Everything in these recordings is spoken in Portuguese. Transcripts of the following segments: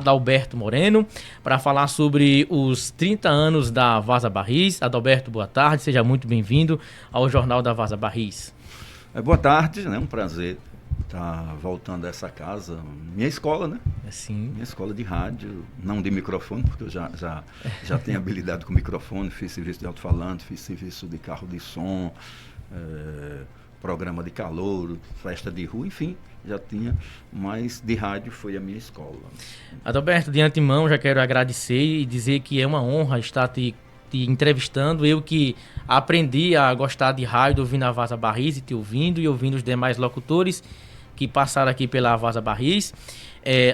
Adalberto Moreno, para falar sobre os 30 anos da Vaza Barris. Adalberto, boa tarde, seja muito bem-vindo ao Jornal da Vaza Barris. Boa tarde, né? Um prazer estar voltando a essa casa, minha escola, né? Sim. Minha escola de rádio, não de microfone, porque eu já tenho habilidade com microfone, fiz serviço de alto-falante, fiz serviço de carro de som, programa de calouro, festa de rua, enfim, já tinha, mas de rádio foi a minha escola. Adalberto, de antemão, já quero agradecer e dizer que é uma honra estar te entrevistando. Eu que aprendi a gostar de rádio ouvindo a Vaza Barris e te ouvindo e ouvindo os demais locutores que passaram aqui pela Vaza Barris.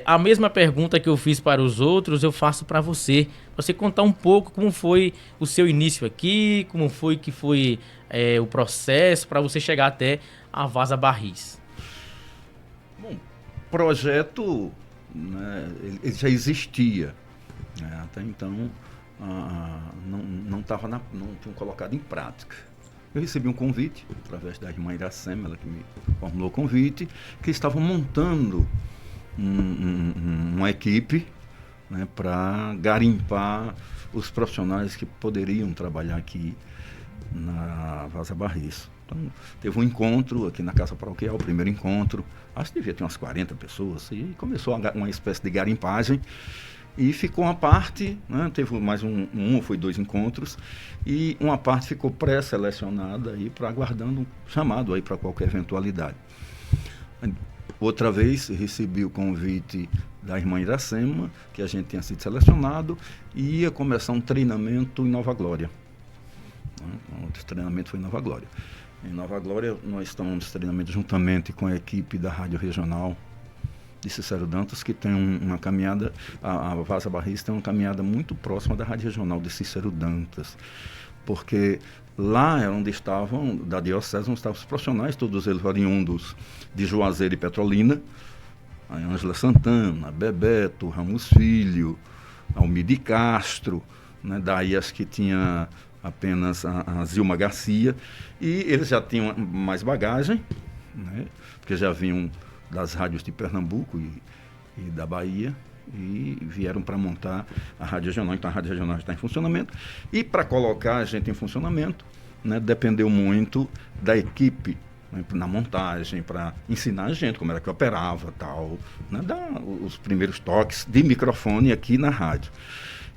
A mesma pergunta que eu fiz para os outros, eu faço para você. Você contar um pouco como foi o seu início aqui, como foi o processo para você chegar até a Vaza Barris. Bom, projeto, né, ele já existia, né, até então não tinham colocado em prática. Eu recebi um convite através da irmã Iracema, ela que me formulou o convite, que estavam montando uma equipe, né, para garimpar os profissionais que poderiam trabalhar aqui na Vaza Barris. Então, teve um encontro aqui na Casa Paroquial, o primeiro encontro, acho que devia ter umas 40 pessoas, e começou uma espécie de garimpagem, e ficou uma parte, né, teve mais foi 2 encontros, e uma parte ficou pré-selecionada aí para aguardando um chamado aí para qualquer eventualidade. Outra vez recebi o convite da irmã Iracema, que a gente tinha sido selecionado, e ia começar um treinamento em Nova Glória. O treinamento foi em Nova Glória. Em Nova Glória, nós estamos treinamento juntamente com a equipe da Rádio Regional de Cícero Dantas, que tem uma caminhada, a Vaza Barris tem uma caminhada muito próxima da Rádio Regional de Cícero Dantas, porque lá é onde estavam, da diocese, onde estavam os profissionais, todos eles oriundos de Juazeiro e Petrolina, a Ângela Santana, Bebeto, Ramos Filho, Almide Castro, né, daí acho que tinha apenas a Zilma Garcia, e eles já tinham mais bagagem, né, porque já vinham das rádios de Pernambuco e da Bahia, e vieram para montar a Rádio Regional. Então a Rádio Regional está em funcionamento, e para colocar a gente em funcionamento, né, dependeu muito da equipe, né, na montagem, para ensinar a gente como era que operava, tal, né, dar os primeiros toques de microfone aqui na rádio.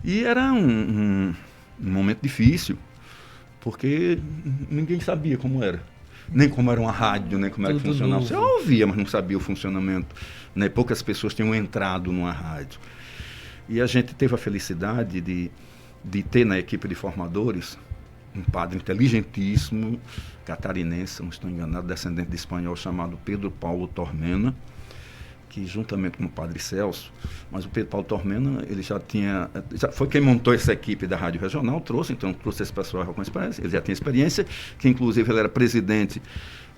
E era um momento difícil, porque ninguém sabia como era. Nem como era uma rádio, nem como era que funcionava. Você ouvia, mas não sabia o funcionamento, né? Poucas pessoas tinham entrado numa rádio. E a gente teve a felicidade de ter na equipe de formadores um padre inteligentíssimo, catarinense, não estou enganado, descendente de espanhol, chamado Pedro Paulo Tormena, que juntamente com o padre Celso, mas o Pedro Paulo Tormena, ele já foi quem montou essa equipe da Rádio Regional, trouxe esse pessoal com experiência, ele já tinha experiência, que inclusive ele era presidente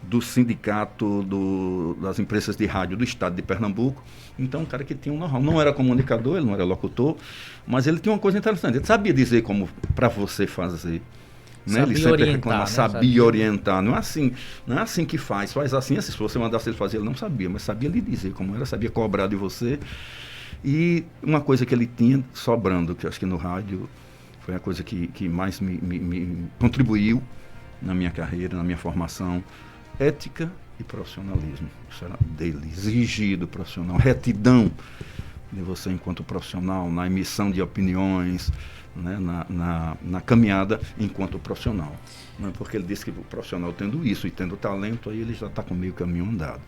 do sindicato das empresas de rádio do estado de Pernambuco, então um cara que tinha um know-how, não era comunicador, ele não era locutor, mas ele tinha uma coisa interessante, ele sabia dizer como para você fazer. Né? Ele sempre reclamava, sabia orientar. Não é assim que faz assim, se você mandasse ele fazer, ele não sabia, mas sabia lhe dizer como era, sabia cobrar de você. E uma coisa que ele tinha sobrando, que eu acho que no rádio foi a coisa que mais me contribuiu na minha carreira, na minha formação, ética e profissionalismo. Isso era dele, exigido profissional, retidão de você enquanto profissional, na emissão de opiniões, né, na caminhada enquanto profissional, né, porque ele disse que o profissional tendo isso e tendo talento, aí ele já está com meio caminho andado.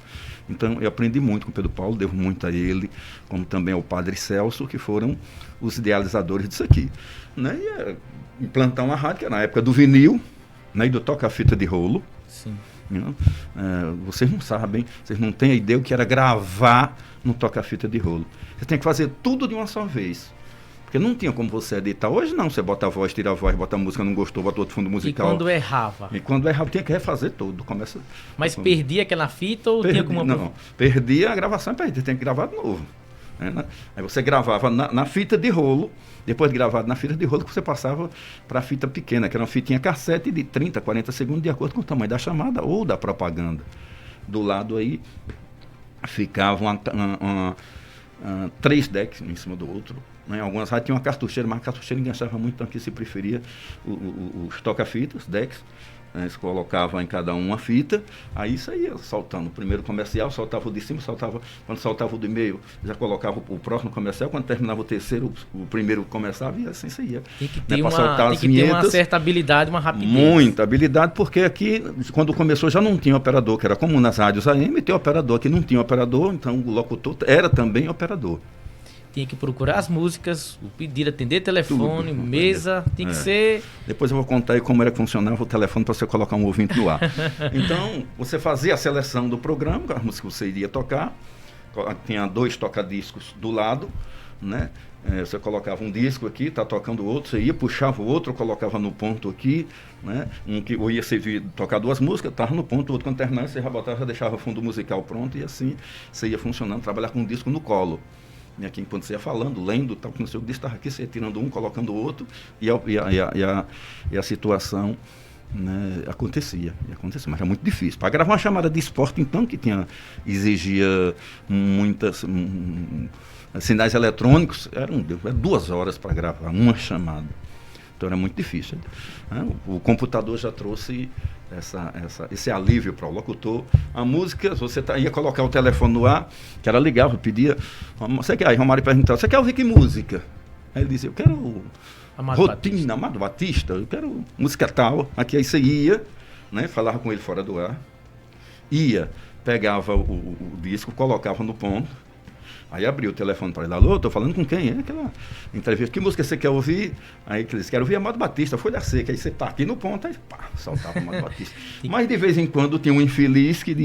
Então eu aprendi muito com o Pedro Paulo, devo muito a ele, como também ao padre Celso, que foram os idealizadores disso aqui, né, e implantar uma rádio que era na época do vinil, né, e do toca-fita de rolo. Sim. Vocês não sabem, vocês não têm a ideia do que era gravar no toca-fita de rolo. Você tem que fazer tudo de uma só vez. Porque não tinha como você editar. Hoje não, você bota a voz, tira a voz, bota a música, não gostou, bota outro fundo musical. E quando errava? Tinha que refazer tudo. Mas perdia aquela fita ou tinha como... Não, perdia a gravação, tem que gravar de novo. Né? Aí você gravava na fita de rolo, depois de gravado na fita de rolo, que você passava para a fita pequena, que era uma fitinha cassete de 30, 40 segundos, de acordo com o tamanho da chamada ou da propaganda. Do lado aí ficava 3 decks um em cima do outro. Né? Algumas rádios tinham uma cartucheira, mas a cartucheira enganchava muito, então aqui se preferia os toca-fitas, decks. Eles colocavam em cada uma fita, aí isso ia soltando. O primeiro comercial, soltava o de cima, quando soltava o do meio, já colocava o próximo comercial, quando terminava o terceiro, o primeiro começava e assim isso ia. Tem que ter, ter uma certa habilidade, uma rapidez. Muita habilidade, porque aqui, quando começou, já não tinha operador, que era comum nas rádios AM, ter operador. Aqui não tinha operador, então o locutor era também operador. Tinha que procurar as músicas, pedir, atender telefone, tudo, mesa, tem que ser... Depois eu vou contar aí como era que funcionava o telefone para você colocar um ouvinte no ar. Então, você fazia a seleção do programa, a música que você iria tocar, tinha 2 tocadiscos do lado, né? Você colocava um disco aqui, tá tocando o outro, você ia, puxava o outro, colocava no ponto aqui, né? Que ou ia servir, tocar 2 músicas, estava no ponto, o outro quando terminasse, você já botava, já deixava o fundo musical pronto, e assim você ia funcionando, trabalhar com um disco no colo. E aqui, enquanto você ia falando, lendo, tal, não sei o que, estava aqui, você ia tirando um, colocando o outro, e a situação, né, acontecia, mas era muito difícil. Para gravar uma chamada de esporte, então, que exigia muitas sinais eletrônicos, eram 2 horas para gravar uma chamada. Então era muito difícil. Né? O computador já trouxe esse alívio para o locutor. A música, você ia colocar o telefone no ar, que ela ligava, pedia. Aí Romário perguntava, você quer ouvir que música? Aí ele dizia, eu quero Rotina, Amado Batista, eu quero música tal. Aqui aí você ia, né, falava com ele fora do ar, pegava o disco, colocava no ponto. Aí abriu o telefone para ele, alô, estou falando com quem? Aquela entrevista, que música você quer ouvir? Aí ele disse, quero ouvir Amado Batista, Folha Seca. Aí você tá aqui no ponto, aí pá, soltava Amado Batista. Mas de vez em quando tinha um infeliz que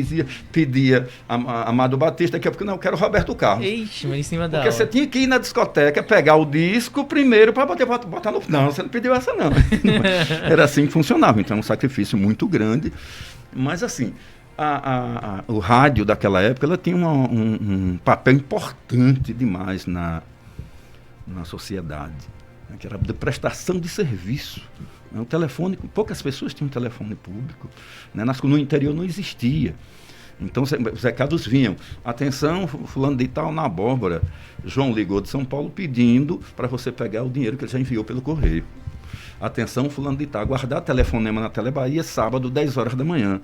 pedia Amado Batista, daqui a pouco, não, eu quero Roberto Carlos. Ixi, mas em cima da Porque você tinha que ir na discoteca, pegar o disco primeiro para botar no... Não, você não pediu essa não. Era assim que funcionava, então um sacrifício muito grande. Mas assim... O rádio daquela época ela tinha um papel importante demais na sociedade, né, que era de prestação de serviço. O telefone, poucas pessoas tinham telefone público, né, no interior não existia. Então os recados vinham, atenção, fulano de tal na abóbora, João ligou de São Paulo pedindo para você pegar o dinheiro que ele já enviou pelo correio. Atenção, fulano de tal, aguardar telefonema na Telebahia, sábado, 10 horas da manhã.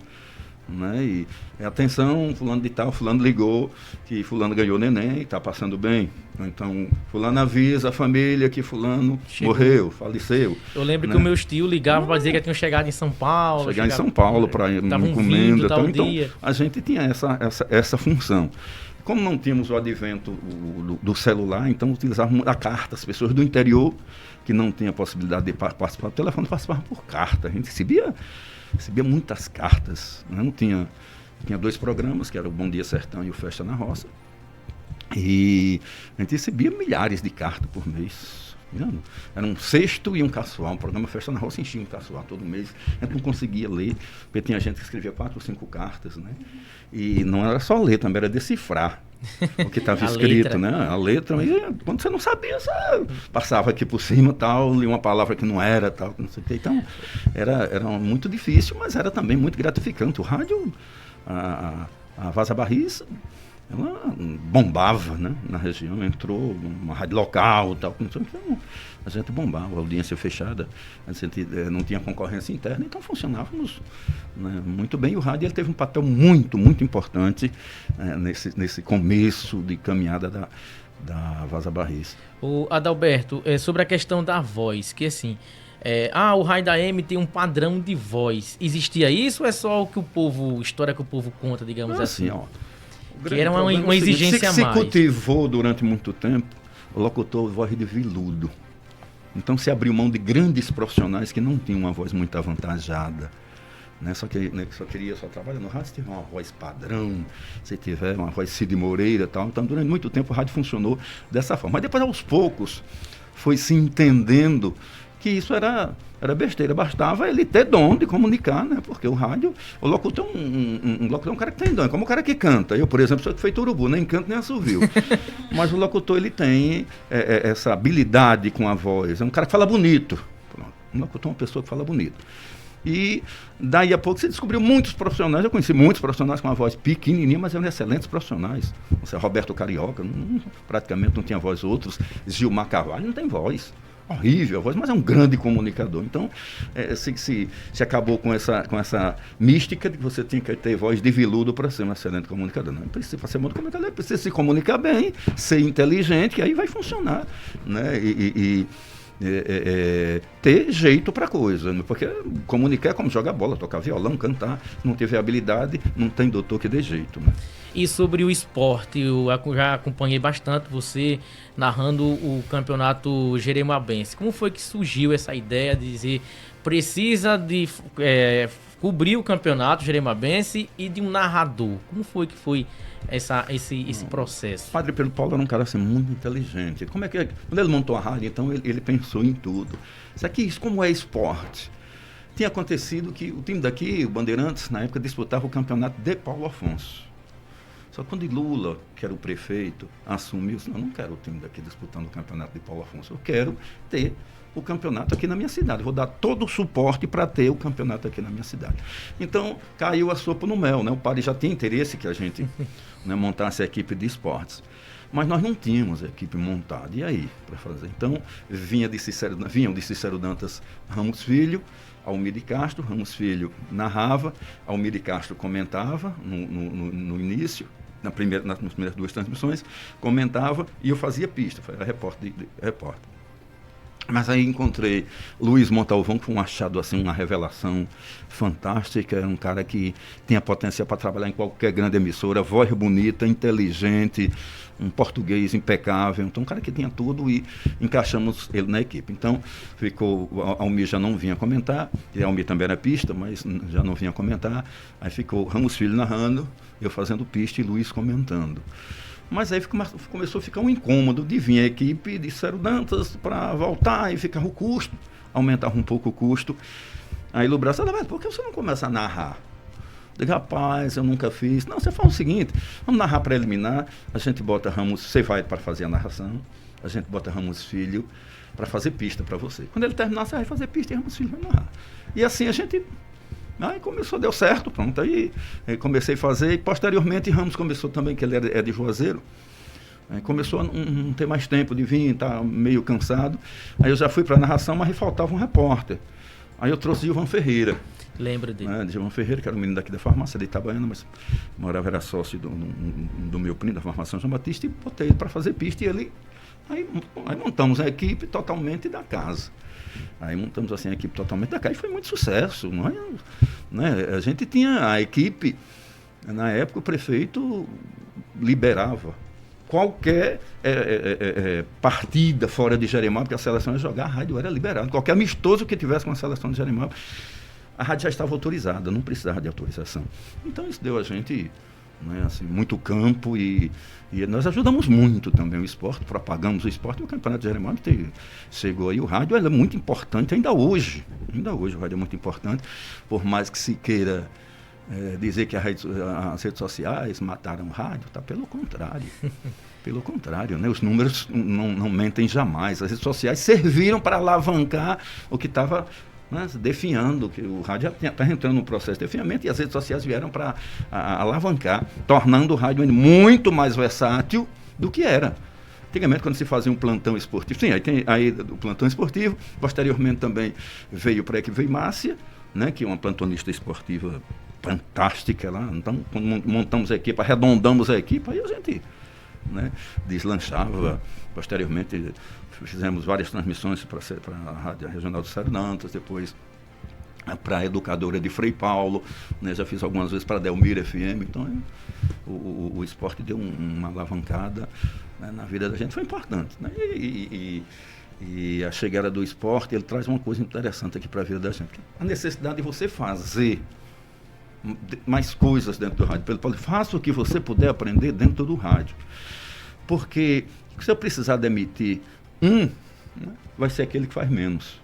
Né? E atenção, fulano de tal, fulano ligou que fulano ganhou neném, está passando bem. Então, fulano avisa a família que fulano morreu, faleceu. Eu lembro, né, que o meu tio ligava para dizer que tinham chegado em São Paulo. Em São Paulo para encomenda. Então, a gente tinha essa função. Como não tínhamos o advento do celular, então utilizávamos a carta. As pessoas do interior que não tinham a possibilidade de participar do telefone participavam por carta. A gente recebia muitas cartas, né? Tinha 2 programas, que era o Bom Dia Sertão e o Festa na Roça, e a gente recebia milhares de cartas por mês. Era um cesto e um caçoar, um programa Festa na Roça enchia um caçoar todo mês, a gente não conseguia ler, porque tinha gente que escrevia 4 ou 5 cartas, né? E não era só ler, também era decifrar o que estava escrito, né? A letra, mas quando você não sabia, você passava aqui por cima, tal, lia uma palavra que não era, tal, não sei o que. Então, era muito difícil, mas era também muito gratificante. O rádio, a Vaza Barris, ela bombava, né, na região, entrou uma rádio local, tal, então a gente bombava, a audiência fechada, a gente não tinha concorrência interna, então funcionávamos, né, muito bem. E o rádio ele teve um papel muito, muito importante nesse começo de caminhada da Vaza Barris. O Adalberto, sobre a questão da voz, que assim, o rádio da AM tem um padrão de voz. Existia isso ou é só o que o povo, história que o povo conta, digamos assim? Ó, que era uma exigência a mais. Se cultivou durante muito tempo o locutor voz de veludo. Então se abriu mão de grandes profissionais que não tinham uma voz muito avantajada. Né? Só trabalha no rádio se tiver uma voz padrão, se tiver uma voz Cid Moreira e tal. Então durante muito tempo o rádio funcionou dessa forma. Mas depois aos poucos foi se entendendo que isso era besteira, bastava ele ter dom de comunicar, né? Porque o rádio, o locutor um locutor é um cara que tem dom, é como o cara que canta. Eu, por exemplo, sou feito urubu, nem canto nem assovio. Mas o locutor, ele tem essa habilidade com a voz, é um cara que fala bonito. Pronto. Um locutor é uma pessoa que fala bonito. E daí a pouco você descobriu muitos profissionais, eu conheci muitos profissionais com uma voz pequenininha, mas eram excelentes profissionais. Você, Roberto Carioca, praticamente não tinha voz, outros, Gilmar Carvalho não tem voz. Horrível a voz, mas é um grande comunicador. Então, se acabou com essa mística de que você tinha que ter voz de veludo para ser um excelente comunicador. Não precisa, para ser um bom comunicador, precisa se comunicar bem, ser inteligente, que aí vai funcionar. Né? Ter jeito para coisa, né? Porque comunicar é como jogar bola, tocar violão, cantar. Se não tiver habilidade, não tem doutor que dê jeito. Né? E sobre o esporte, eu já acompanhei bastante você narrando o campeonato jeremoabense. Como foi que surgiu essa ideia de dizer precisa de cobrir o campeonato jeremoabense e de um narrador? Como foi que foi esse processo? Padre Pedro Paulo era um cara assim, muito inteligente. Quando ele montou a rádio, então ele pensou em tudo. Isso como é esporte? Tinha acontecido que o time daqui, o Bandeirantes, na época disputava o campeonato de Paulo Afonso. Só quando Lula, que era o prefeito, assumiu, eu não quero o time daqui disputando o campeonato de Paulo Afonso, eu quero ter o campeonato aqui na minha cidade. Vou dar todo o suporte para ter o campeonato aqui na minha cidade. Então, caiu a sopa no mel, né? O padre já tinha interesse que a gente montasse a equipe de esportes. Mas nós não tínhamos a equipe montada. E aí, para fazer? Então, vinham de Cícero Dantas Ramos Filho, Almir de Castro, Ramos Filho narrava, Almir de Castro comentava no início, nas primeiras duas transmissões, comentava e eu fazia pista, era repórter. Mas aí encontrei Luiz Montalvão, que foi um achado, assim, uma revelação fantástica. Era um cara que tinha potência para trabalhar em qualquer grande emissora, voz bonita, inteligente, um português impecável. Então, um cara que tinha tudo e encaixamos ele na equipe. Então, Almir já não vinha comentar, e Almir também era pista, mas já não vinha comentar. Aí ficou Ramos Filho narrando, eu fazendo pista e Luiz comentando. Mas aí começou a ficar um incômodo de vir a equipe de Cícero Dantas para voltar e ficava o custo, aumentava um pouco o custo. Aí o Braço falou, por que você não começa a narrar? Eu digo, rapaz, eu nunca fiz. Não, você faz o seguinte, vamos narrar preliminar, a gente bota Ramos, você vai para fazer a narração, a gente bota Ramos Filho para fazer pista para você. Quando ele terminar, você vai fazer pista e Ramos Filho vai narrar. E assim a gente... Aí começou, deu certo, pronto. Aí comecei a fazer e posteriormente Ramos começou também, que ele é de Juazeiro. Aí começou a não ter mais tempo de vir, tá meio cansado. Aí eu já fui para a narração, mas faltava um repórter. Aí eu trouxe Gilvan Ferreira. Lembro dele. Gilvan Ferreira, que era um menino daqui da farmácia, de Itabaiana, mas morava, era sócio do meu primo, da farmácia João Batista, e botei ele para fazer pista. E ele... Aí montamos a equipe totalmente da casa. Aí montamos assim a equipe totalmente da casa e foi muito sucesso. Não é, né? A gente tinha a equipe, na época o prefeito liberava qualquer partida fora de Jeremoabo, porque a seleção ia jogar, a rádio era liberada. Qualquer amistoso que tivesse com a seleção de Jeremoabo, a rádio já estava autorizada, não precisava de autorização. Então isso deu a gente... assim, muito campo e nós ajudamos muito também o esporte, propagamos o esporte. O Campeonato de Jeremoabo chegou aí, o rádio é muito importante ainda hoje o rádio é muito importante, por mais que se queira dizer que as redes sociais mataram o rádio, tá? Pelo contrário, né? Os números não mentem jamais, as redes sociais serviram para alavancar o que estava definhando, que o rádio está entrando no processo de definhamento e as redes sociais vieram para alavancar, tornando o rádio muito mais versátil do que era. Antigamente, quando se fazia um plantão esportivo, sim, aí o plantão esportivo, posteriormente também veio Márcia, né, que é uma plantonista esportiva fantástica lá. Então, quando montamos a equipe, arredondamos a equipe, aí a gente deslanchava. Posteriormente, fizemos várias transmissões para a Rádio Regional do Cícero Dantas, depois para a Educadora de Frei Paulo, né? Já fiz algumas vezes para a Delmira FM. Então, o esporte deu uma alavancada, né, na vida da gente, foi importante. Né? E a chegada do esporte, ele traz uma coisa interessante aqui para a vida da gente. A necessidade de você fazer mais coisas dentro do rádio. Faça o que você puder aprender dentro do rádio. Porque se eu precisar demitir vai ser aquele que faz menos.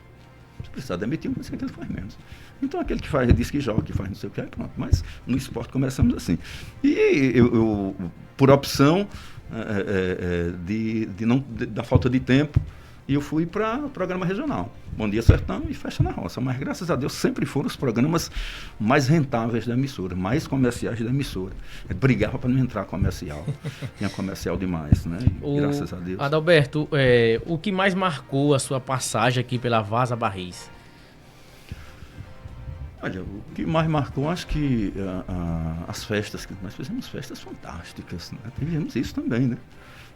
Se precisar demitir vai ser aquele que faz menos. Então aquele que faz diz que joga, que faz não sei o que, pronto. Mas no esporte começamos assim. E eu por opção da falta de tempo, e eu fui para o programa regional, Bom Dia Sertão e Festa na Roça. Mas, graças a Deus, sempre foram os programas mais rentáveis da emissora, mais comerciais da emissora. Eu brigava para não entrar comercial. Tinha comercial demais, né? E, graças a Deus. Adalberto, o que mais marcou a sua passagem aqui pela Vaza Barris? Olha, o que mais marcou, acho que as festas, que nós fizemos festas fantásticas, né? Tivemos isso também, né?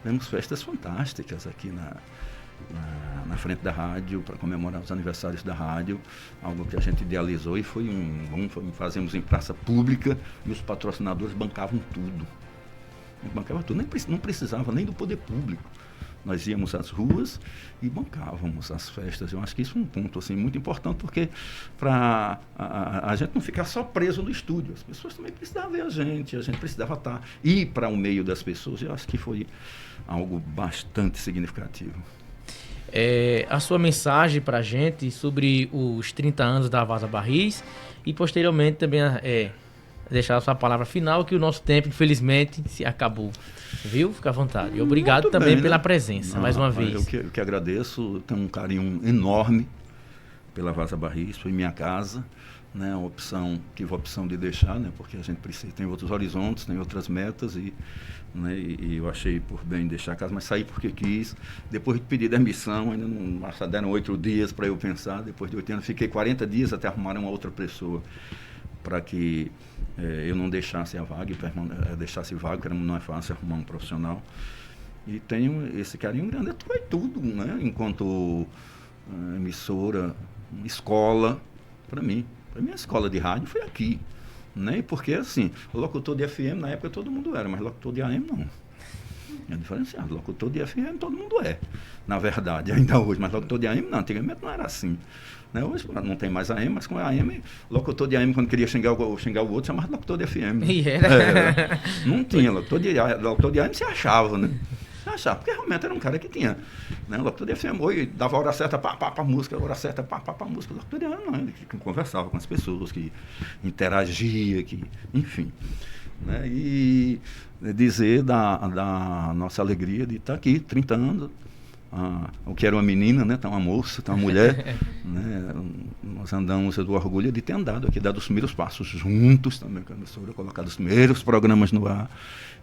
Tivemos festas fantásticas aqui na frente da rádio, para comemorar os aniversários da rádio, algo que a gente idealizou e fazemos em praça pública e os patrocinadores bancavam tudo. Bancava tudo, não precisava nem do poder público. Nós íamos às ruas e bancávamos as festas. Eu acho que isso é um ponto assim, muito importante, porque para a gente não ficar só preso no estúdio. As pessoas também precisavam ver a gente precisava ir para o meio das pessoas. Eu acho que foi algo bastante significativo. A sua mensagem para a gente sobre os 30 anos da Vaza Barris e posteriormente também deixar a sua palavra final, que o nosso tempo, infelizmente, se acabou. Viu? Fica à vontade. E obrigado muito também bem, pela né? presença, mais uma vez. Eu que agradeço, tenho um carinho enorme pela Vaza Barris, foi minha casa, né? Tive a opção de deixar, né? Porque a gente tem outros horizontes, tem outras metas né? E eu achei por bem deixar a casa, mas saí porque quis. Depois de pedir demissão, ainda não deram 8 dias para eu pensar. Depois de 8 anos, fiquei 40 dias até arrumar uma outra pessoa para que eu não deixasse a vaga, deixasse vaga, que não é fácil arrumar um profissional. E tenho esse carinho grande. Foi tudo, né? Enquanto emissora, escola, para mim. A minha escola de rádio foi aqui. Né? Porque, assim, locutor de FM, na época todo mundo era, mas locutor de AM não. É diferenciado. Locutor de FM todo mundo é, na verdade, ainda hoje. Mas locutor de AM não, antigamente não era assim. Né? Hoje não tem mais AM, mas com a AM, locutor de AM, quando queria xingar o outro, chamava de locutor de FM. Né? Não tinha. Locutor de AM se achava, né? Porque realmente era um cara que tinha, né? O locutor de FM, dava a hora certa para música, a hora certa para música. O locutor de AM não, ele que conversava com as pessoas, que interagia, enfim. Né? E dizer da nossa alegria de estar aqui, 30 anos, o que era uma menina, né? Tá uma moça, tá uma mulher, né? Nós andamos do orgulho de ter andado aqui, dado os primeiros passos juntos também com a emissora, colocado os primeiros programas no ar,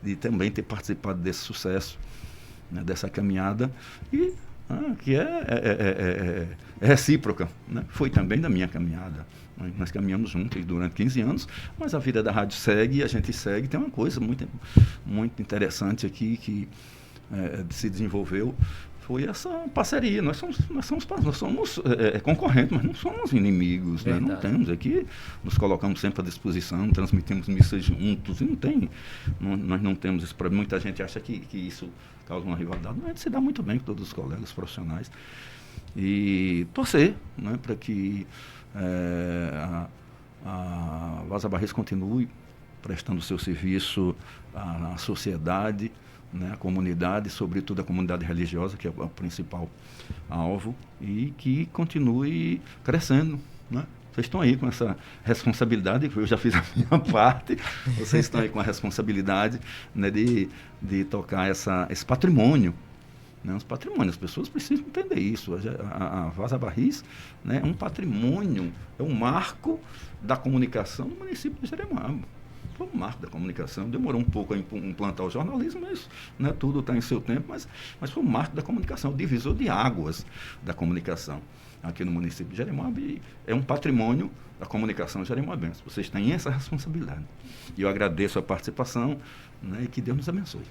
de também ter participado desse sucesso, né? Dessa caminhada, e que é recíproca, né? Foi também da minha caminhada. Nós caminhamos juntos durante 15 anos, mas a vida da rádio segue e a gente segue. Tem uma coisa muito, muito interessante aqui que se desenvolveu, foi essa parceria. Nós somos concorrentes, mas não somos inimigos, né? Não temos aqui, nos colocamos sempre à disposição, transmitimos missas juntos, e nós não temos esse problema. Muita gente acha que isso causa uma rivalidade, mas a gente se dá muito bem com todos os colegas profissionais. E torcer, né, para que a Vaza Barris continue prestando seu serviço à sociedade, né, a comunidade, sobretudo a comunidade religiosa, que é o principal alvo, e que continue crescendo, né? Vocês estão aí com essa responsabilidade, eu já fiz a minha parte, vocês estão aí com a responsabilidade, né, de tocar esse patrimônio, né, os patrimônios. As pessoas precisam entender isso. A Vaza Barris, né, é um patrimônio, é um marco da comunicação do município de Jeremoabo. Foi um marco da comunicação. Demorou um pouco a implantar o jornalismo, mas, né, tudo está em seu tempo, mas foi um marco da comunicação, o divisor de águas da comunicação aqui no município de Jeremoabo, e é um patrimônio da comunicação jeremoabense. Vocês têm essa responsabilidade. E eu agradeço a participação, né, e que Deus nos abençoe.